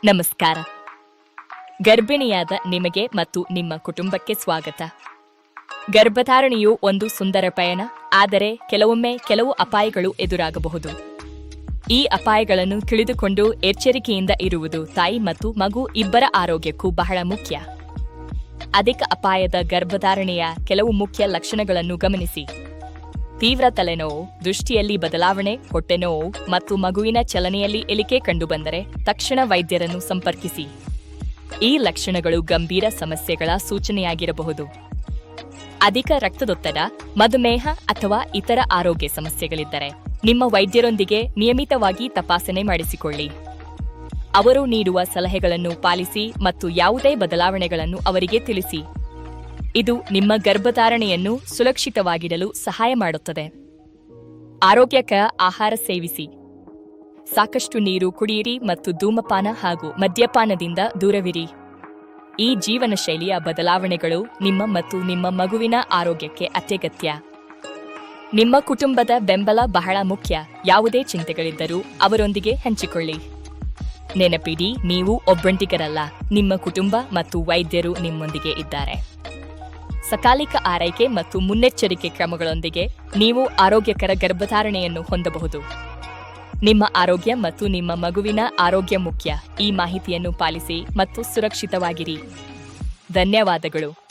ನಮಸ್ಕಾರ. ಗರ್ಭಿಣಿಯಾದ ನಿಮಗೆ ಮತ್ತು ನಿಮ್ಮ ಕುಟುಂಬಕ್ಕೆ ಸ್ವಾಗತ. ಗರ್ಭಧಾರಣೆಯು ಒಂದು ಸುಂದರ ಪಯಣ, ಆದರೆ ಕೆಲವೊಮ್ಮೆ ಕೆಲವು ಅಪಾಯಗಳು ಎದುರಾಗಬಹುದು. ಈ ಅಪಾಯಗಳನ್ನು ತಿಳಿದುಕೊಂಡು ಎಚ್ಚರಿಕೆಯಿಂದ ಇರುವುದು ತಾಯಿ ಮತ್ತು ಮಗು ಇಬ್ಬರ ಆರೋಗ್ಯಕ್ಕೂ ಬಹಳ ಮುಖ್ಯ. ಅಧಿಕ ಅಪಾಯದ ಗರ್ಭಧಾರಣೆಯ ಕೆಲವು ಮುಖ್ಯ ಲಕ್ಷಣಗಳನ್ನು ಗಮನಿಸಿ. ತೀವ್ರ ತಲೆನೋವು, ದೃಷ್ಟಿಯಲ್ಲಿ ಬದಲಾವಣೆ, ಹೊಟ್ಟೆನೋವು ಮತ್ತು ಮಗುವಿನ ಚಲನೆಯಲ್ಲಿ ಇಳಿಕೆ ಕಂಡುಬಂದರೆ ತಕ್ಷಣ ವೈದ್ಯರನ್ನು ಸಂಪರ್ಕಿಸಿ. ಈ ಲಕ್ಷಣಗಳು ಗಂಭೀರ ಸಮಸ್ಯೆಗಳ ಸೂಚನೆಯಾಗಿರಬಹುದು. ಅಧಿಕ ರಕ್ತದೊತ್ತಡ, ಮಧುಮೇಹ ಅಥವಾ ಇತರ ಆರೋಗ್ಯ ಸಮಸ್ಯೆಗಳಿದ್ದರೆ ನಿಮ್ಮ ವೈದ್ಯರೊಂದಿಗೆ ನಿಯಮಿತವಾಗಿ ತಪಾಸಣೆ ಮಾಡಿಸಿಕೊಳ್ಳಿ. ಅವರು ನೀಡುವ ಸಲಹೆಗಳನ್ನು ಪಾಲಿಸಿ ಮತ್ತು ಯಾವುದೇ ಬದಲಾವಣೆಗಳನ್ನು ಅವರಿಗೆ ತಿಳಿಸಿ. ಇದು ನಿಮ್ಮ ಗರ್ಭಧಾರಣೆಯನ್ನು ಸುರಕ್ಷಿತವಾಗಿಡಲು ಸಹಾಯ ಮಾಡುತ್ತದೆ. ಆರೋಗ್ಯಕರ ಆಹಾರ ಸೇವಿಸಿ. ಸಾಕಷ್ಟು ನೀರು ಕುಡಿಯಿರಿ ಮತ್ತು ಧೂಮಪಾನ ಹಾಗೂ ಮದ್ಯಪಾನದಿಂದ ದೂರವಿರಿ. ಈ ಜೀವನ ಶೈಲಿಯ ಬದಲಾವಣೆಗಳು ನಿಮ್ಮ ಮತ್ತು ನಿಮ್ಮ ಮಗುವಿನ ಆರೋಗ್ಯಕ್ಕೆ ಅತ್ಯಗತ್ಯ. ನಿಮ್ಮ ಕುಟುಂಬದ ಬೆಂಬಲ ಬಹಳ ಮುಖ್ಯ. ಯಾವುದೇ ಚಿಂತೆಗಳಿದ್ದರೂ ಅವರೊಂದಿಗೆ ಹಂಚಿಕೊಳ್ಳಿ. ನೆನಪಿಡಿ, ನೀವು ಒಬ್ಬಂಟಿಗರಲ್ಲ. ನಿಮ್ಮ ಕುಟುಂಬ ಮತ್ತು ವೈದ್ಯರು ನಿಮ್ಮೊಂದಿಗೆ ಇದ್ದಾರೆ. ಸಕಾಲಿಕ ಆರೈಕೆ ಮತ್ತು ಮುನ್ನೆಚ್ಚರಿಕೆ ಕ್ರಮಗಳೊಂದಿಗೆ ನೀವು ಆರೋಗ್ಯಕರ ಗರ್ಭಧಾರಣೆಯನ್ನು ಹೊಂದಬಹುದು. ನಿಮ್ಮ ಆರೋಗ್ಯ ಮತ್ತು ನಿಮ್ಮ ಮಗುವಿನ ಆರೋಗ್ಯ ಮುಖ್ಯ. ಈ ಮಾಹಿತಿಯನ್ನು ಪಾಲಿಸಿ ಮತ್ತು ಸುರಕ್ಷಿತವಾಗಿರಿ. ಧನ್ಯವಾದಗಳು.